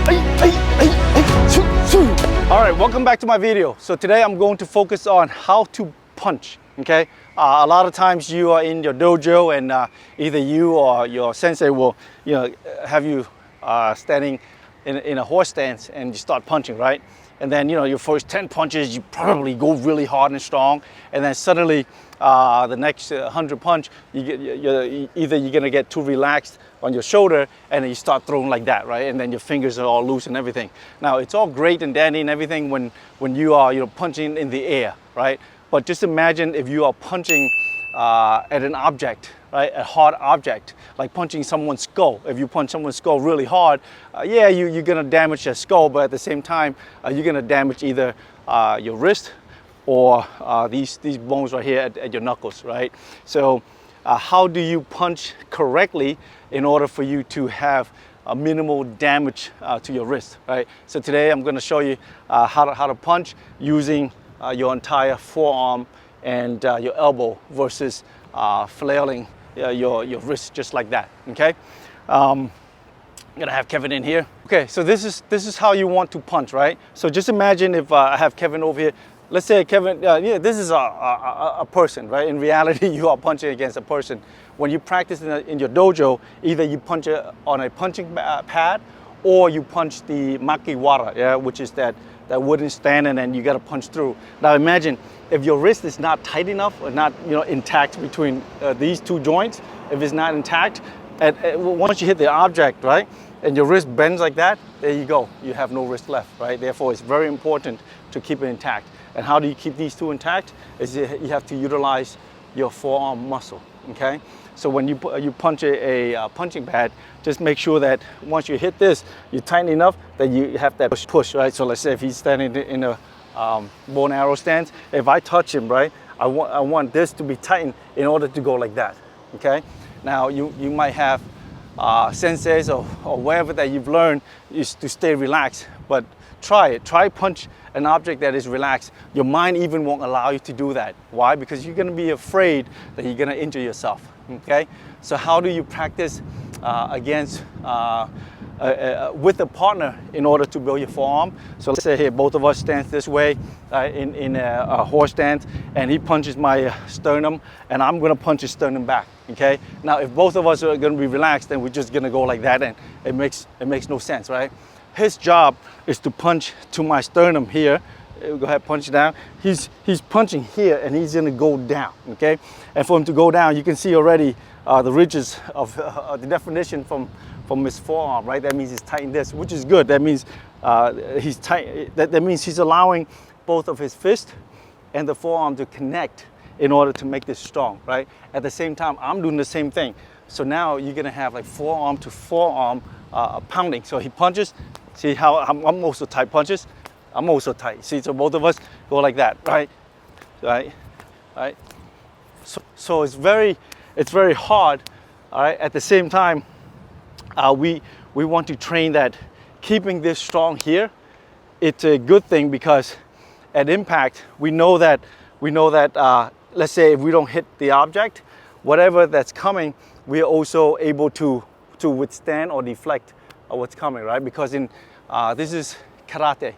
All right, welcome back to my video. So today I'm going to focus on how to punch, okay? A lot of times you are in your dojo and either you or your sensei will, have you standing in a horse stance and you start punching, right? And then, your first 10 punches, you probably go really hard and strong. And then suddenly the next 100 punch, either you're gonna get too relaxed on your shoulder and then you start throwing like that, right? And then your fingers are all loose and everything. Now, it's all great and dandy and everything when you are, punching in the air, right? But just imagine if you are punching at an object, right? A hard object, like punching someone's skull. If you punch someone's skull really hard, you're gonna damage their skull, but at the same time, you're gonna damage either your wrist or these bones right here at your knuckles, right? So how do you punch correctly in order for you to have a minimal damage to your wrist, right? So today I'm gonna show you how to punch using your entire forearm and your elbow versus flailing your wrist just like that, okay? I'm gonna have Kevin in here. Okay, so this is how you want to punch, right? So just imagine if I have Kevin over here. Let's say Kevin, this is a person, right? In reality, you are punching against a person. When you practice in your dojo, either you punch on a punching pad or you punch the makiwara, yeah, which is that wooden stand, and then you got to punch through. Now imagine if your wrist is not tight enough or not, intact between these two joints. If it's not intact, once you hit the object, right, and your wrist bends like that, there you go. You have no wrist left, right? Therefore, it's very important to keep it intact. And how do you keep these two intact? Is you have to utilize your forearm muscle, okay? So when you punch a punching pad, just make sure that once you hit this, you tighten enough that you have that push, right? So let's say if he's standing in a bow and arrow stance, if I touch him, right, I want this to be tightened in order to go like that, okay? Now you might have senseis or wherever that you've learned is to stay relaxed, but try it. Try punch an object that is relaxed. Your mind even won't allow you to do that. Why? Because you're gonna be afraid that you're gonna injure yourself, okay? So how do you practice against with a partner in order to build your forearm? So let's say here, both of us stand this way in a horse stance, and he punches my sternum, and I'm gonna punch his sternum back, okay? Now, if both of us are gonna be relaxed, then we're just gonna go like that, and it makes no sense, right? His job is to punch to my sternum here. Go ahead, punch down. He's punching here, and he's gonna go down, okay? And for him to go down, you can see already the ridges of the definition from his forearm, right? That means he's tightened this, which is good. That means he's tight. That means he's allowing both of his fist and the forearm to connect in order to make this strong, right? At the same time, I'm doing the same thing. So now you're gonna have like forearm to forearm pounding. So he punches. See how I'm also tight punches? I'm also tight. See, so both of us go like that, right? Right? So it's very hard, all right? At the same time, we want to train that keeping this strong here. It's a good thing because at impact, we know that let's say if we don't hit the object, whatever that's coming, we are also able to withstand or deflect what's coming, right? Because this is karate,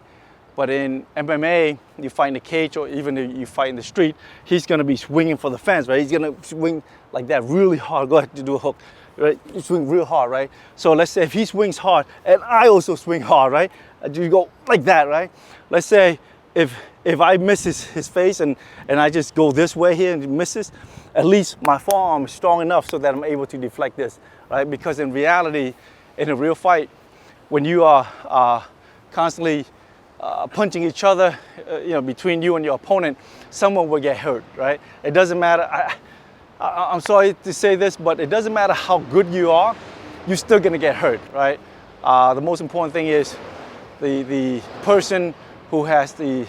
but in MMA, you fight in the cage or even if you fight in the street, he's gonna be swinging for the fence, right? He's gonna swing like that really hard. Go ahead to do a hook, right? You swing real hard, right? So let's say if he swings hard and I also swing hard, right? You go like that, right? Let's say if I miss his face and I just go this way here and he misses, at least my forearm is strong enough so that I'm able to deflect this, right? Because in reality, in a real fight, when you are constantly punching each other, between you and your opponent, someone will get hurt, right? It doesn't matter. I'm sorry to say this, but it doesn't matter how good you are, you're still gonna get hurt, right? The most important thing is the person who has the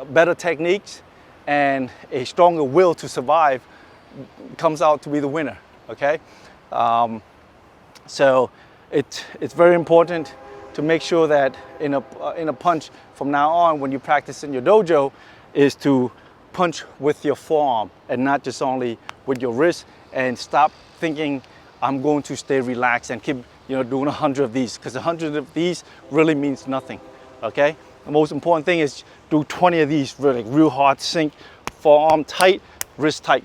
better techniques and a stronger will to survive comes out to be the winner, okay? So it's very important to make sure that in a punch from now on, when you practice in your dojo, is to punch with your forearm and not just only with your wrist, and stop thinking I'm going to stay relaxed and doing 100 of these, because 100 of these really means nothing, okay? The most important thing is do 20 of these really real hard, sink, forearm tight, wrist tight,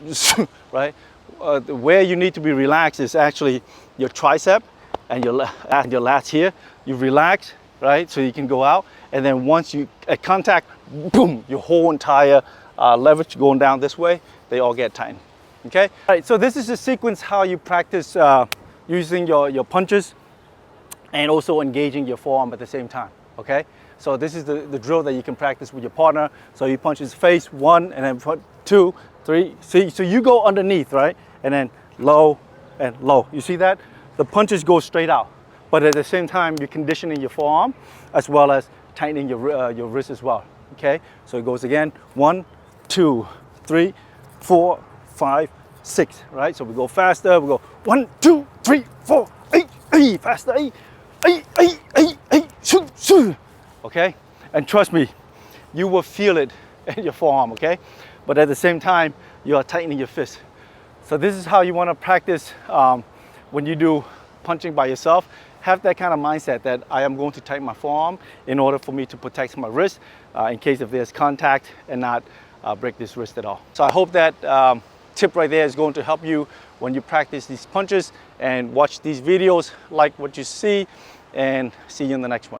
right? Where you need to be relaxed is actually your tricep and your lats here. You relax, right? So you can go out, and then once you at contact, boom, your whole entire leverage going down this way, they all get tightened, okay? All right, so this is the sequence how you practice using your punches and also engaging your forearm at the same time, okay? So this is the drill that you can practice with your partner. So you punch his face, 1, and then 2, 3. See, so you go underneath, right? And then low and low. You see that? The punches go straight out, but at the same time, you're conditioning your forearm as well as tightening your wrist as well, okay? So it goes again, 1, 2, 3, 4, 5, 6, right? So we go faster, we go 1, 2, 3, 4, 8, faster, 8, shoot. Okay? And trust me, you will feel it in your forearm, okay? But at the same time, you are tightening your fist. So this is how you want to practice when you do punching by yourself. Have that kind of mindset that I am going to tighten my forearm in order for me to protect my wrist in case if there's contact and not break this wrist at all. So I hope that tip right there is going to help you when you practice these punches and watch these videos, like what you see, and see you in the next one.